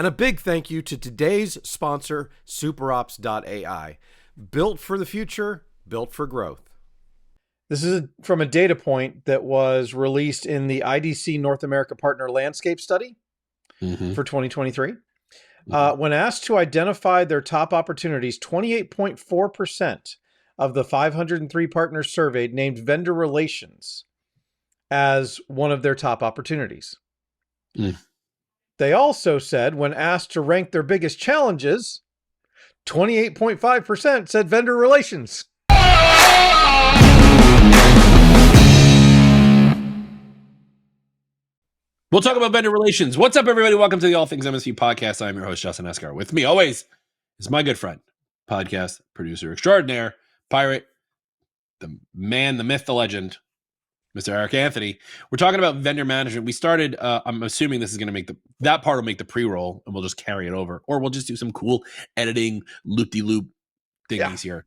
a big thank you to today's sponsor, superops.ai. Built for the future, built for growth. This is from a data point that was released in the IDC North America Partner Landscape Study for 2023. When asked to identify their top opportunities, 28.4% of the 503 partners surveyed named vendor relations as one of their top opportunities. They also said, when asked to rank their biggest challenges, 28.5% said vendor relations. We'll talk about vendor relations. What's up, everybody? Welcome to the All Things MSP podcast. I'm your host, Justin Escar. With me always is my good friend, podcast producer extraordinaire, pirate, the man, the myth, the legend, Mr. Eric Anthony. We're talking about vendor management. We started, I'm assuming this is going to make that part will make the pre-roll and we'll just carry it over. Or we'll just do some cool editing, loop-de-loop thingies here.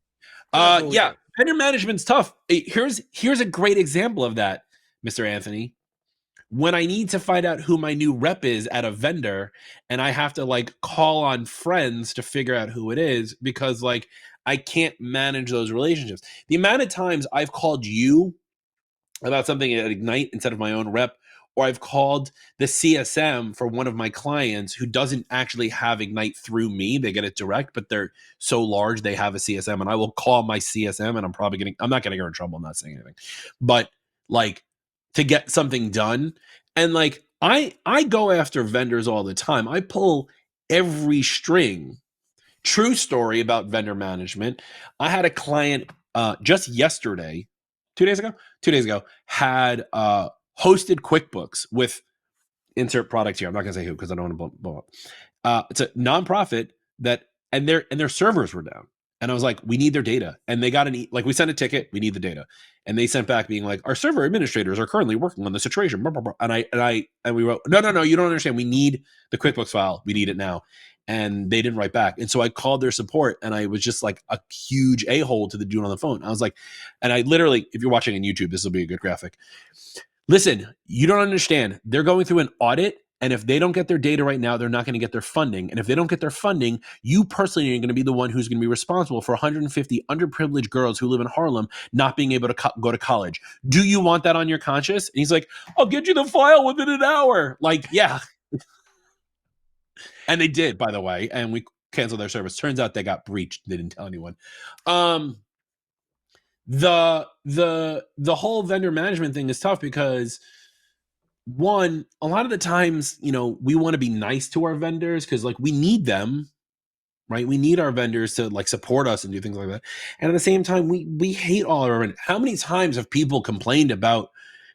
Vendor management's tough. Here's a great example of that, Mr. Anthony. When I need to find out who my new rep is at a vendor and I have to call on friends to figure out who it is because I can't manage those relationships. The amount of times I've called you about something at Ignite instead of my own rep, or I've called the CSM for one of my clients who doesn't actually have Ignite through me. They get it direct, but they're so large they have a CSM, and I will call my CSM and I'm not getting her in trouble. I'm not saying anything, but to get something done. And I go after vendors all the time. I pull every string. True story about vendor management. I had a client just yesterday, 2 days ago, had hosted QuickBooks with insert product here. I'm not gonna say who because I don't want to blow up. It's a nonprofit and their servers were down. And I was like, we need their data. And they got we sent a ticket, we need the data. And they sent back being like, our server administrators are currently working on the situation. And we wrote, no, you don't understand. We need the QuickBooks file. We need it now. And they didn't write back. And so I called their support and I was just like a huge a-hole to the dude on the phone. I was like, and I literally, if you're watching on YouTube, this will be a good graphic. Listen, you don't understand. They're going through an audit. And if they don't get their data right now, they're not going to get their funding. And if they don't get their funding, you personally are going to be the one who's going to be responsible for 150 underprivileged girls who live in Harlem not being able to go to college. Do you want that on your conscience? And he's like, I'll get you the file within an hour. Yeah. And they did, by the way. And we canceled their service. Turns out they got breached. They didn't tell anyone. The whole vendor management thing is tough because one, a lot of the times, we want to be nice to our vendors because we need them, right? We need our vendors to support us and do things like that. And at the same time, we hate all of our vendors. How many times have people complained about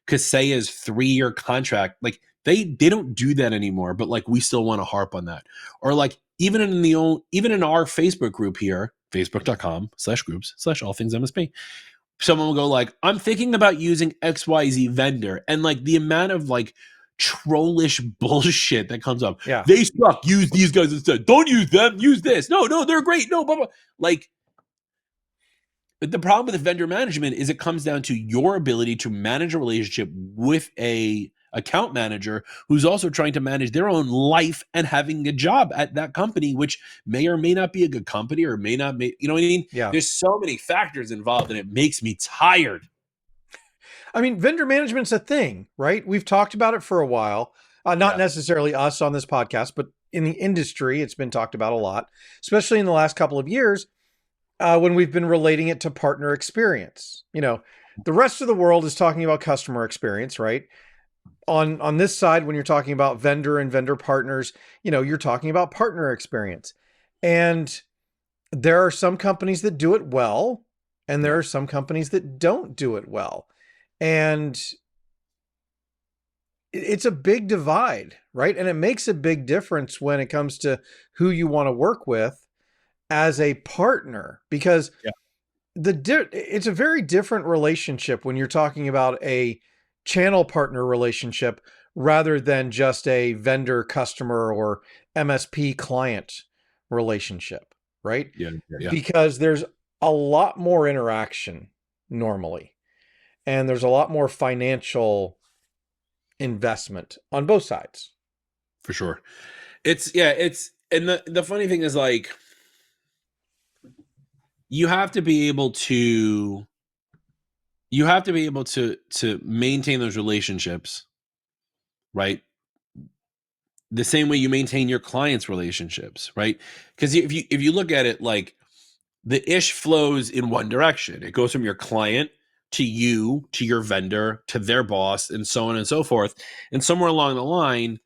Kaseya's 3-year contract? They don't do that anymore, but we still want to harp on that. Or even in our Facebook group here, facebook.com/groups/all things MSP. Someone will go I'm thinking about using XYZ vendor. And the amount of trollish bullshit that comes up. Yeah. They suck. Use these guys instead. Don't use them. Use this. No, they're great. No, blah, blah. But the problem with vendor management is it comes down to your ability to manage a relationship with a account manager who's also trying to manage their own life and having a job at that company, which may or may not be a good company or may not make, you know what I mean? Yeah. There's so many factors involved and it makes me tired. I mean, vendor management's a thing, right? We've talked about it for a while. Not necessarily us on this podcast, but in the industry, it's been talked about a lot, especially in the last couple of years when we've been relating it to partner experience. The rest of the world is talking about customer experience, right? On this side, when you're talking about vendor and vendor partners, you're talking about partner experience. And there are some companies that do it well, and there are some companies that don't do it well. And it's a big divide, right? And it makes a big difference when it comes to who you want to work with as a partner, because it's a very different relationship when you're talking about a channel partner relationship rather than just a vendor customer or MSP client relationship, right? Yeah. Because there's a lot more interaction normally, and there's a lot more financial investment on both sides. For sure. And the funny thing is, like, you have to be able to maintain those relationships, right? The same way you maintain your clients' relationships, right? Because if you look at it, like, the ish flows in one direction. It goes from your client to you, to your vendor, to their boss, and so on and so forth. And somewhere along the line,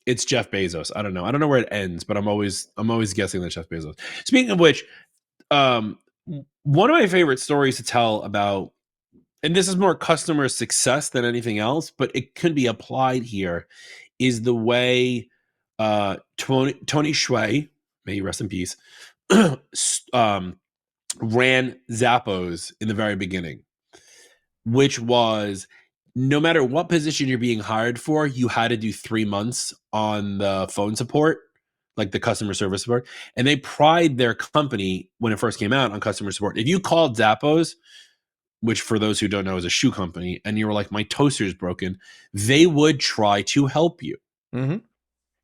it's Jeff Bezos. I don't know where it ends, but I'm always guessing that Jeff Bezos. Speaking of which, one of my favorite stories to tell about, and this is more customer success than anything else, but it can be applied here, is the way Tony Shui, may he rest in peace, ran Zappos in the very beginning, which was, no matter what position you're being hired for, you had to do 3 months on the phone support, like the customer service support. And they pride their company, when it first came out, on customer support. If you called Zappos, which for those who don't know is a shoe company, and you were like, my toaster's broken, they would try to help you. Mm-hmm.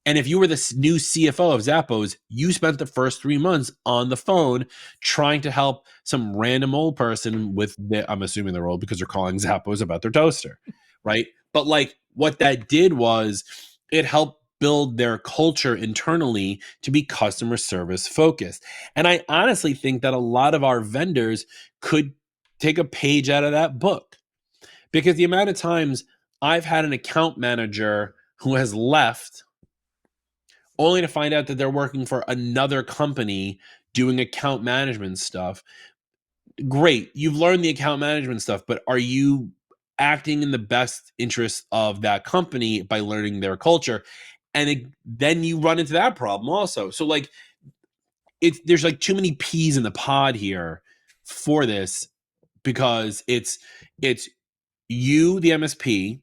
And if you were the new CFO of Zappos, you spent the first 3 months on the phone trying to help some random old person with I'm assuming they're old because they're calling Zappos about their toaster, right? But like, what that did was it helped build their culture internally to be customer service focused. And I honestly think that a lot of our vendors could take a page out of that book, because the amount of times I've had an account manager who has left only to find out that they're working for another company doing account management stuff. Great, you've learned the account management stuff, but are you acting in the best interest of that company by learning their culture? And then you run into that problem also. So like, there's like too many peas in the pod here for this, because it's you, the MSP,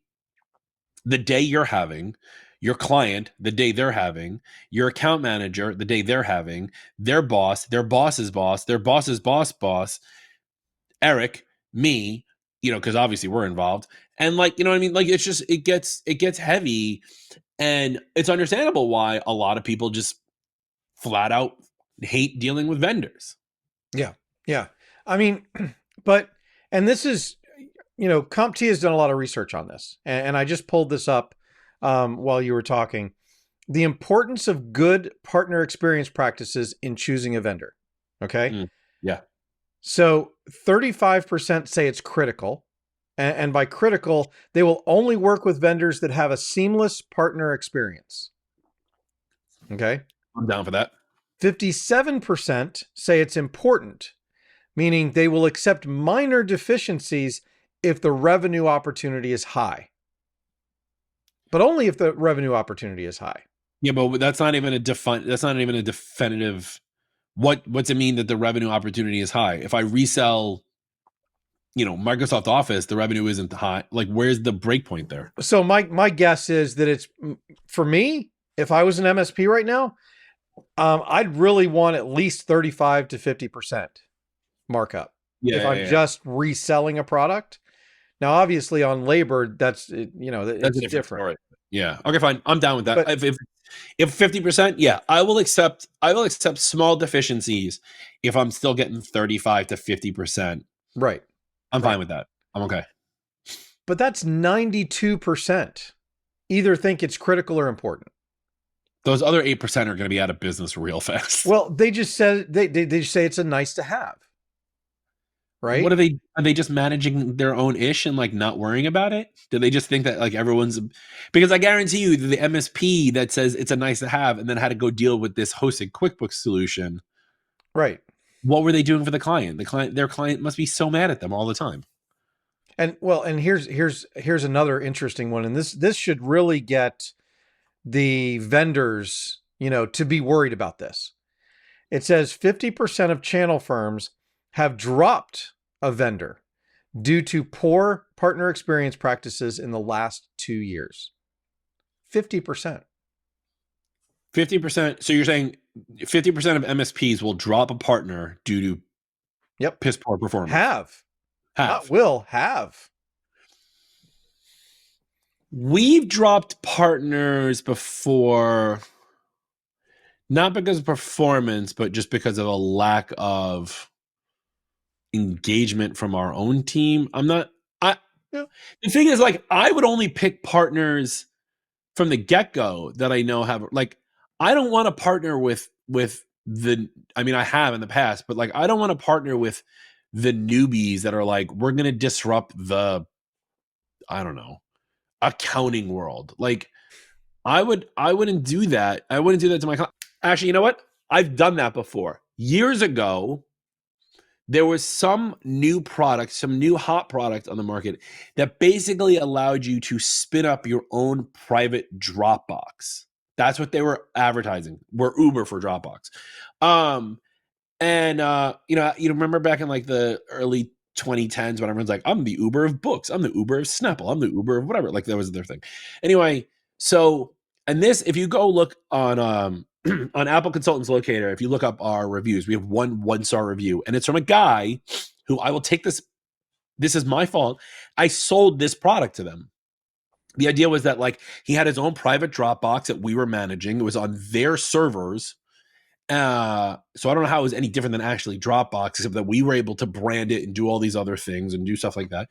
the day you're having, your client, the day they're having, your account manager, the day they're having, their boss, their boss's boss, their boss's boss, Eric, me, because obviously we're involved. And like, you know what I mean? Like, it's just, it gets heavy, and it's understandable why a lot of people just flat out hate dealing with vendors. Yeah. Yeah. I mean, and this is, CompT has done a lot of research on this, and I just pulled this up while you were talking. The importance of good partner experience practices in choosing a vendor. Okay. Yeah. So 35% say it's critical. And by critical, they will only work with vendors that have a seamless partner experience. Okay. I'm down for that. 57% say it's important, meaning they will accept minor deficiencies if the revenue opportunity is high. But only if the revenue opportunity is high. Yeah, but that's not even a definitive. What's it mean that the revenue opportunity is high? If I resell, Microsoft Office, the revenue isn't high. Like, where's the break point there? So my guess is that it's, for me, if I was an MSP right now, I'd really want at least 35 to 50% markup. If I'm just reselling a product. Now, obviously on labor, that's it's different. Right. Yeah. Okay, fine. I'm down with that. But if 50%, yeah, I will accept small deficiencies if I'm still getting 35 to 50%. Right. I'm fine with that. I'm okay. But that's 92% either think it's critical or important. Those other 8% are going to be out of business real fast. Well, they just said they just say it's a nice to have. Right? What are they just managing their own ish and like not worrying about it? Do they just think that like everyone's, because I guarantee you the MSP that says it's a nice to have and then had to go deal with this hosted QuickBooks solution. Right. What were they doing for the client? Their client must be so mad at them all the time. And here's another interesting one. And this should really get the vendors, to be worried about this. It says 50% of channel firms have dropped a vendor due to poor partner experience practices in the last 2 years. 50%. 50%. So you're saying 50% of MSPs will drop a partner due to piss poor performance. Have. Not will, have. We've dropped partners before, not because of performance, but just because of a lack of engagement from our own team. Yeah. The thing is, like, I would only pick partners from the get-go that I know have, like, I don't want to partner with I mean, I have in the past, but like, I don't want to partner with the newbies that are like, we're going to disrupt the, I don't know, accounting world. Like, I wouldn't do that. I wouldn't do that to my client. Actually, you know what? I've done that before. Years ago, there was some new product, some new hot product on the market that basically allowed you to spin up your own private Dropbox. That's what they were advertising. We're Uber for Dropbox. You remember back in like the early 2010s when everyone's like, I'm the Uber of books, I'm the Uber of Snapple, I'm the Uber of whatever. Like, that was their thing. Anyway, so, and this, if you go look on on Apple Consultants Locator, if you look up our reviews, we have one star review, and it's from a guy who, I will take this. This is my fault. I sold this product to them. The idea was that, like, he had his own private Dropbox that we were managing. It was on their servers. So I don't know how it was any different than actually Dropbox, except that we were able to brand it and do all these other things and do stuff like that.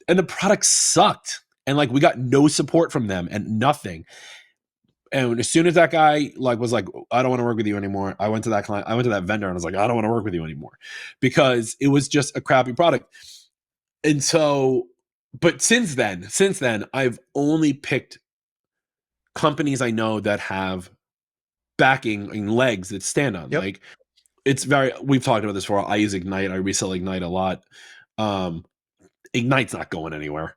And the product sucked. And like, we got no support from them and nothing. And as soon as that guy like was like, I don't want to work with you anymore, I went to that client, I went to that vendor, and I was like, I don't want to work with you anymore, because it was just a crappy product. And so, but since then, I've only picked companies I know that have backing and legs that stand on. Yep. Like, we've talked about this before. I use Ignite. I resell Ignite a lot. Ignite's not going anywhere,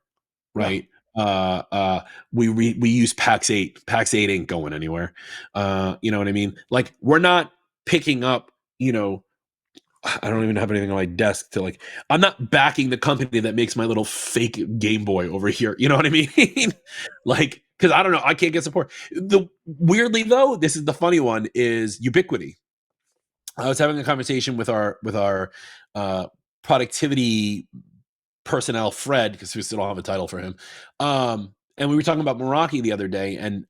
right? No. We use Pax 8. Pax 8 ain't going anywhere. You know what I mean? Like, we're not picking up, I don't even have anything on my desk to, like, I'm not backing the company that makes my little fake Game Boy over here. You know what I mean? Like, because I don't know, I can't get support. Weirdly though, this is the funny one, is Ubiquity. I was having a conversation with our productivity personnel, Fred, because we still don't have a title for him. And we were talking about Meraki the other day, and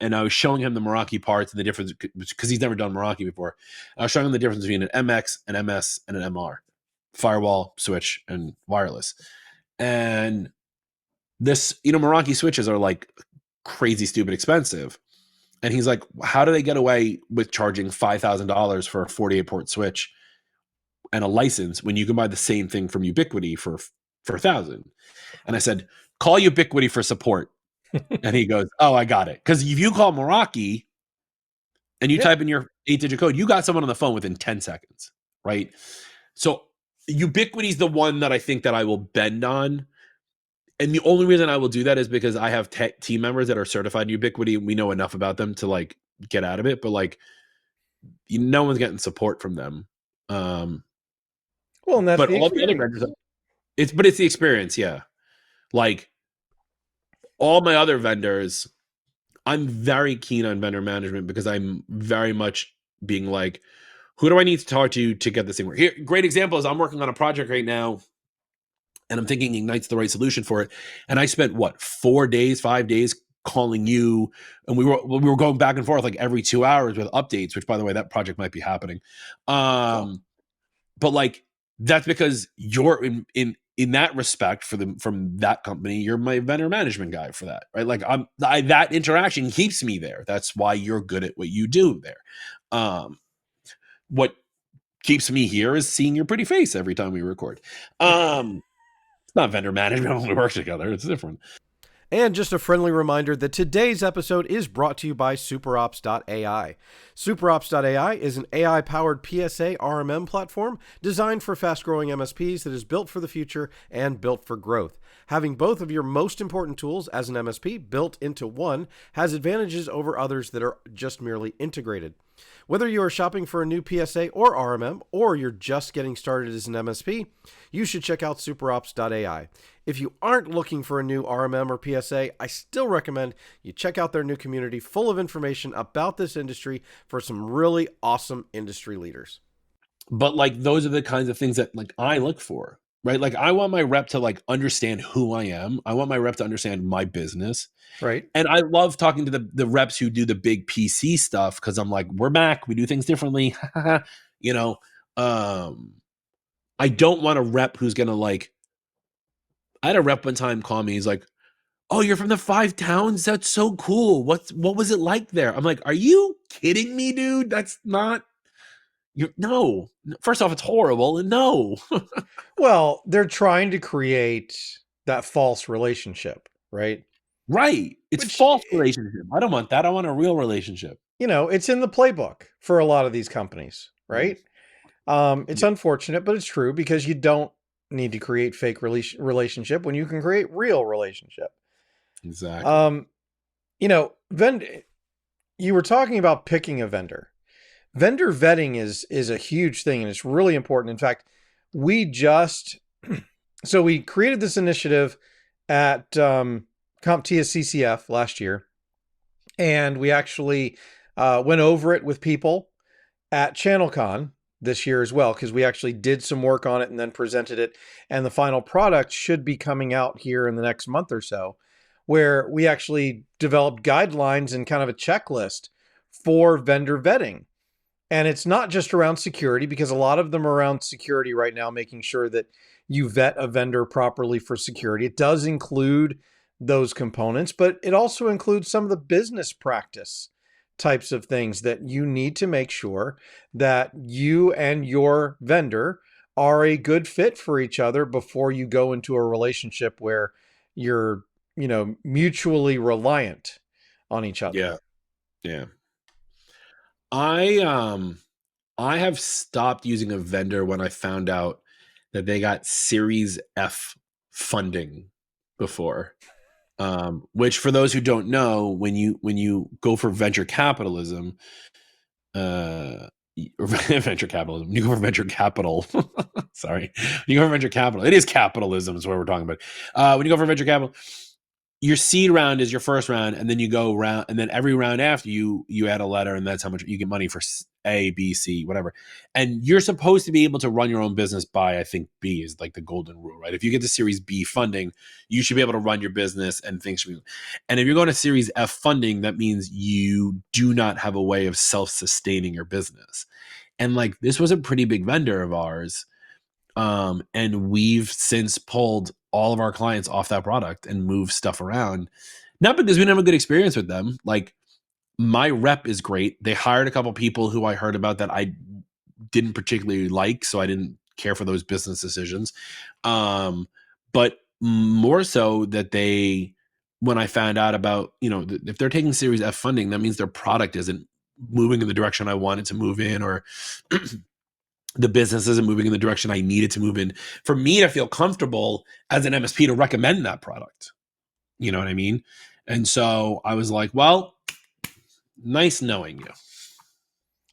I was showing him the Meraki parts and the difference, because he's never done Meraki before. I was showing him the difference between an MX, an MS, and an MR, firewall, switch, and wireless. And this, Meraki switches are like crazy, stupid expensive. And he's like, how do they get away with charging $5,000 for a 48 port switch and a license when you can buy the same thing from Ubiquity for $1,000? And I said, call Ubiquity for support. And he goes, oh, I got it. Because if you call Meraki and you type in your 8-digit code, you got someone on the phone within 10 seconds, right? So Ubiquity is the one that I think that I will bend on. And the only reason I will do that is because I have team members that are certified in Ubiquity, and we know enough about them to like get out of it. But like, no one's getting support from them. Well, and that's but all the other vendors, it's the experience, yeah. Like, all my other vendors, I'm very keen on vendor management, because I'm very much being like, who do I need to talk to get this thing work? Here, great example is I'm working on a project right now, and I'm thinking Ignite's the right solution for it. And I spent 5 days calling you, and we were going back and forth like every 2 hours with updates, which, by the way, that project might be happening. But like, that's because you're in that respect from that company, you're my vendor management guy for that, right? Like, that interaction keeps me there. That's why you're good at what you do there. What keeps me here is seeing your pretty face every time we record. It's not vendor management when we work together. It's different. And just a friendly reminder that today's episode is brought to you by superops.ai. Superops.ai is an AI-powered PSA RMM platform designed for fast-growing MSPs that is built for the future and built for growth. Having both of your most important tools as an MSP built into one has advantages over others that are just merely integrated. Whether you are shopping for a new PSA or RMM, or you're just getting started as an MSP, you should check out superops.ai. If you aren't looking for a new RMM or PSA, I still recommend you check out their new community full of information about this industry for some really awesome industry leaders. But like, those are the kinds of things that like I look for. right? Like I want my rep to like understand who I am. I want my rep to understand my business. Right. And I love talking to the reps who do the big PC stuff because I'm like, we're back. We do things differently. you know, um, I don't want a rep who's gonna like. I had a rep one time call me. He's like, "Oh, you're from the 5 towns? That's so cool. What was it like there?" I'm like, "Are you kidding me, dude? That's not you. No. First off, it's horrible, and no, Well, they're trying to create that false relationship, right? right? It's Which, false relationship. I don't want that. I want a real relationship. it's in the playbook for a lot of these companies, Yes. right? It's Yeah, unfortunate, but it's true because you don't need to create fake relationship when you can create real relationship. exactly. Um, you were talking about picking a vendor. Vendor vetting is a huge thing and it's really important. In fact, we just so we created this initiative at CompTIA CCF last year, and we actually went over it with people at ChannelCon this year as well, because we actually did some work on it and then presented it. And the final product should be coming out here in the next month or so, where we actually developed guidelines and kind of a checklist for vendor vetting. And it's not just around security, because a lot of them are around security right now, making sure that you vet a vendor properly for security. It does include those components, but it also includes some of the business practice types of things that you need to make sure that you and your vendor are a good fit for each other before you go into a relationship where you're, mutually reliant on each other. Yeah, yeah. I I have stopped using a vendor when I found out that they got Series F funding before. Which for those who don't know, when you go for venture capitalism, uh venture capitalism, you go for venture capital. Sorry. You go for venture capital. It is capitalism is what we're talking about. When you go for venture capital, your seed round is your first round, and then you go round, and then every round after you add a letter, and that's how much you get money for A, B, C, whatever. And you're supposed to be able to run your own business by, I think B is like the golden rule, right? If you get the Series B funding, you should be able to run your business and things should be. And if you're going to Series F funding, that means you do not have a way of self-sustaining your business. And like this was a pretty big vendor of ours. And we've since pulled all of our clients off that product and moved stuff around. Not because we didn't have a good experience with them. Like my rep is great. They hired a couple people who I heard about that I didn't particularly like, so I didn't care for those business decisions. But more so that they, when I found out about, if they're taking Series F funding, that means their product isn't moving in the direction I want it to move in, or the business isn't moving in the direction I need it to move in. For me to feel comfortable as an MSP to recommend that product. You know what I mean? And so I was like, well, nice knowing you.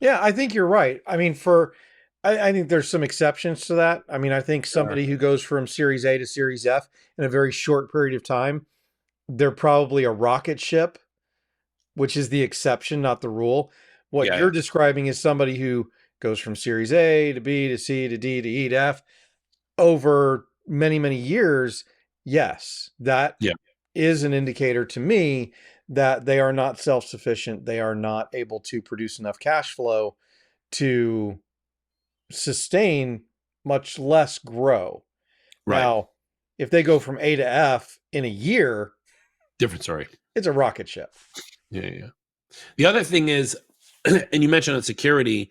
Yeah, I think you're right. I mean, I think there's some exceptions to that. I mean, I think Sure. somebody who goes from Series A to Series F in a very short period of time, they're probably a rocket ship, which is the exception, not the rule. What Yeah. you're describing is somebody who goes from Series A to B to C to D to E to F over many, many years. Yes, that Yeah. is an indicator to me that they are not self-sufficient. They are not able to produce enough cash flow to sustain, much less grow. Right. Now, if they go from A to F in a year, Different story. it's a rocket ship. Yeah. Yeah. The other thing is, and you mentioned on security,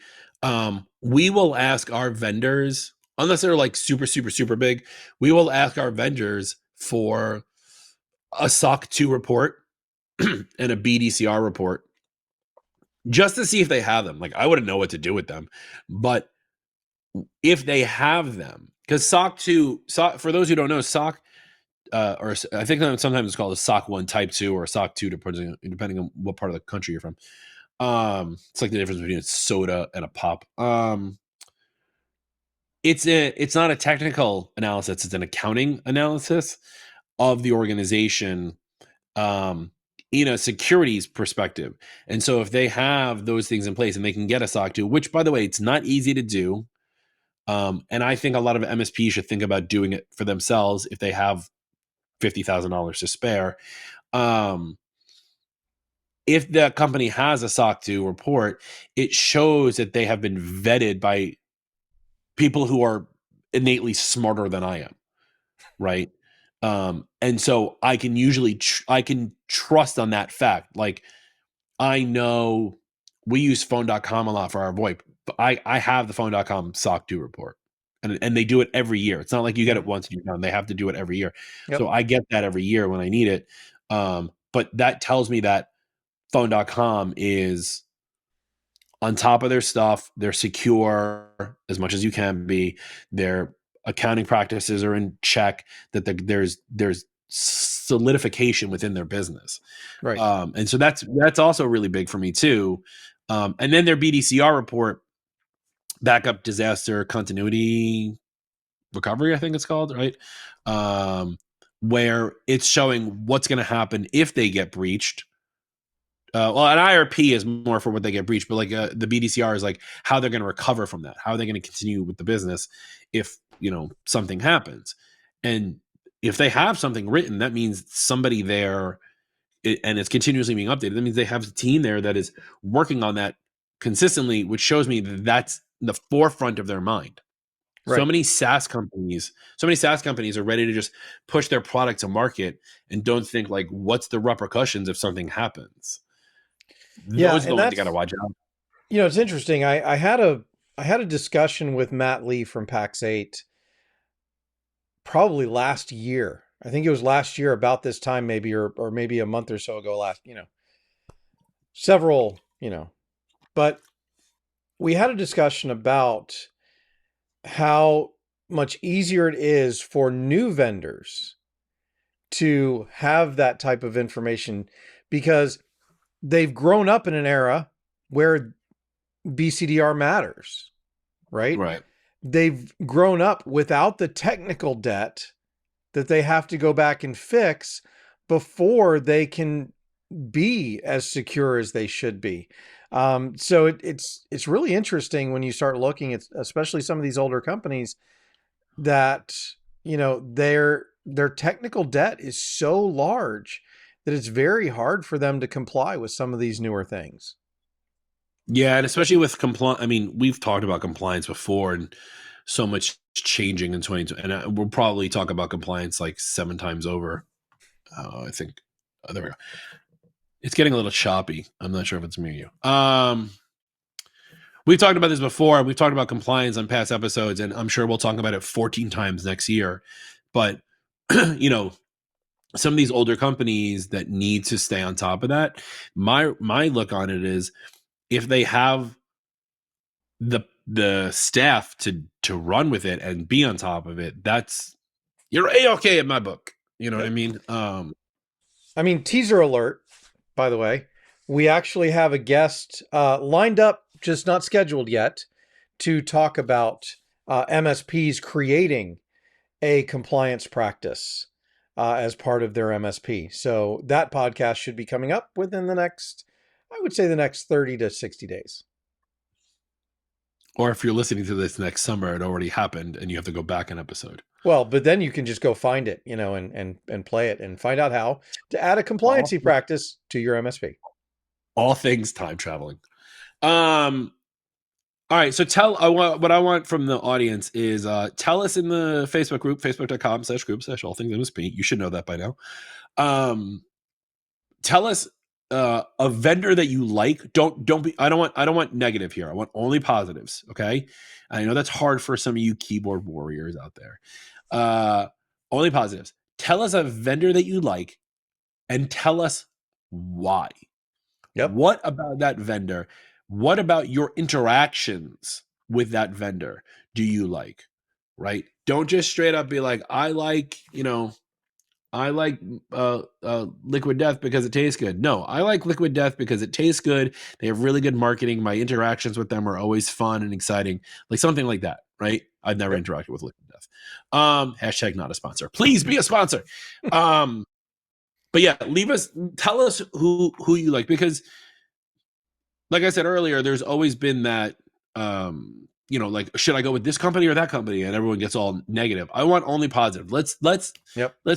we will ask our vendors, unless they're like super, super, super big, we will ask our vendors for a SOC 2 report and a BDCR report just to see if they have them. Like I wouldn't know what to do with them, but if they have them, because SOC 2, for those who don't know, SOC, or I think sometimes it's called a SOC 1 Type 2 or a SOC 2, depending on what part of the country you're from. It's like the difference between a soda and a pop. It's not a technical analysis; it's an accounting analysis of the organization, in a securities perspective. And so, if they have those things in place and they can get a SOC 2, which by the way, it's not easy to do. And I think a lot of MSPs should think about doing it for themselves if they have $50,000 to spare. If the company has a SOC 2 report, it shows that they have been vetted by people who are innately smarter than I am, right? And so I can usually I can trust on that fact. Like, I know we use phone.com a lot for our VoIP, but I have the phone.com SOC 2 report. And they do it every year. It's not like you get it once and you're done. They have to do it every year. Yep. So I get that every year when I need it. But that tells me that phone.com is on top of their stuff. They're secure as much as you can be. Their accounting practices are in check, that there's solidification within their business. Right. And so that's also really big for me too. And then their BDCR report, backup disaster continuity recovery, I think it's called, right? Where it's showing what's going to happen if they get breached. Well, an IRP is more for what they get breached, but like the BDCR is like how they're going to recover from that. How are they going to continue with the business if, something happens? And if they have something written, that means somebody there, and it's continuously being updated. That means they have a team there that is working on that consistently, which shows me that that's the forefront of their mind. Right. So many SaaS companies are ready to just push their product to market and don't think like, what's the repercussions if something happens? Yeah, those are the ones you got to watch out. It's interesting. I had a discussion with Matt Lee from Pax8 probably last year. I think it was last year about this time, maybe, or maybe a month or so ago. Several, but we had a discussion about how much easier it is for new vendors to have that type of information because they've grown up in an era where BCDR matters, right? Right. They've grown up without the technical debt that they have to go back and fix before they can be as secure as they should be. So it's really interesting when you start looking at, especially some of these older companies, that their technical debt is so large that it's very hard for them to comply with some of these newer things. Yeah, and especially with compliance. I mean, we've talked about compliance before, and so much changing in 2020, and we'll probably talk about compliance like 7 times over. I think there we go. It's getting a little choppy. I'm not sure if it's me or you. We've talked about this before. We've talked about compliance on past episodes, and I'm sure we'll talk about it 14 times next year. But some of these older companies that need to stay on top of that, my look on it is, if they have the staff to run with it and be on top of it, you're A-okay in my book. You know what I mean? Teaser alert, by the way, we actually have a guest lined up, just not scheduled yet, to talk about MSPs creating a compliance practice as part of their MSP. So that podcast should be coming up within the next 30 to 60 days. Or if you're listening to this next summer, it already happened and you have to go back an episode. Well, but then you can just go find it, and play it and find out how to add a compliancy practice to your MSP. All things time traveling. All right. So what I want from the audience is tell us in the Facebook group, facebook.com/group/all things MSP. You should know that by now. Tell us a vendor that you like. I don't want negative here. I want only positives. Okay. I know that's hard for some of you keyboard warriors out there. Only positives. Tell us a vendor that you like and tell us why. Yep. What about that vendor? What about your interactions with that vendor do you like? Right? Don't just straight up be like, I like Liquid Death because it tastes good. No, I like Liquid Death because it tastes good. They have really good marketing. My interactions with them are always fun and exciting. Like something like that, right? I've never interacted with Liquid Death. Hashtag not a sponsor. Please be a sponsor. But yeah, tell us who you like, because like I said earlier, there's always been that like, should I go with this company or that company? And everyone gets all negative. I want only positive. Let's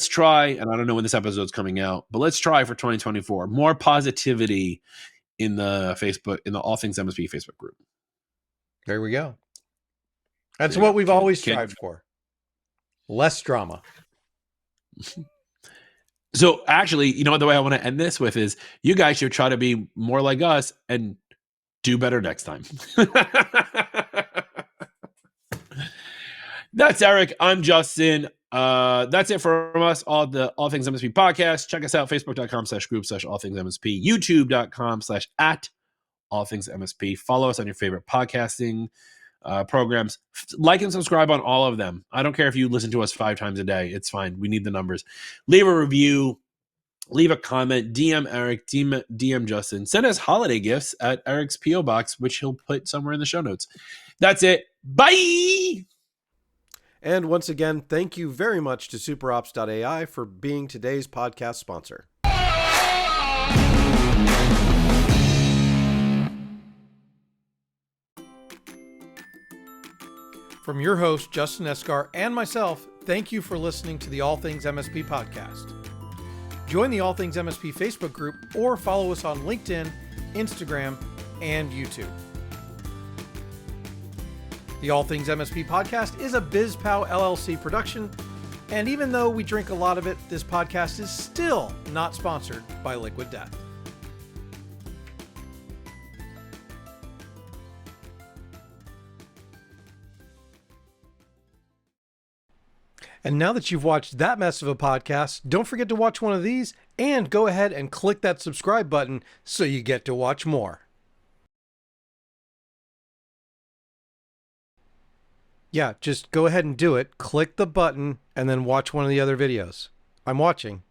try. And I don't know when this episode's coming out, but let's try for 2024 more positivity in the All Things MSP Facebook group. There we go. That's what we've always strived for. Less drama. So actually, the way I want to end this with is you guys should try to be more like us and do better next time. That's Eric. I'm Justin. That's it from us, all Things MSP podcast. Check us out, facebook.com/group/allthingsmsp, youtube.com/@allthingsmsp. Follow us on your favorite podcasting programs. Like and subscribe on all of them. I don't care if you listen to us 5 times a day. It's fine. We need the numbers. Leave a review. Leave a comment. DM Eric. DM Justin. Send us holiday gifts at Eric's P.O. Box, which he'll put somewhere in the show notes. That's it. Bye! And once again, thank you very much to superops.ai for being today's podcast sponsor. From your host, Justin Escar, and myself, thank you for listening to the All Things MSP podcast. Join the All Things MSP Facebook group or follow us on LinkedIn, Instagram, and YouTube. The All Things MSP podcast is a BizPow LLC production, and even though we drink a lot of it, this podcast is still not sponsored by Liquid Death. And now that you've watched that mess of a podcast, don't forget to watch one of these and go ahead and click that subscribe button so you get to watch more. Yeah, just go ahead and do it. Click the button and then watch one of the other videos. I'm watching.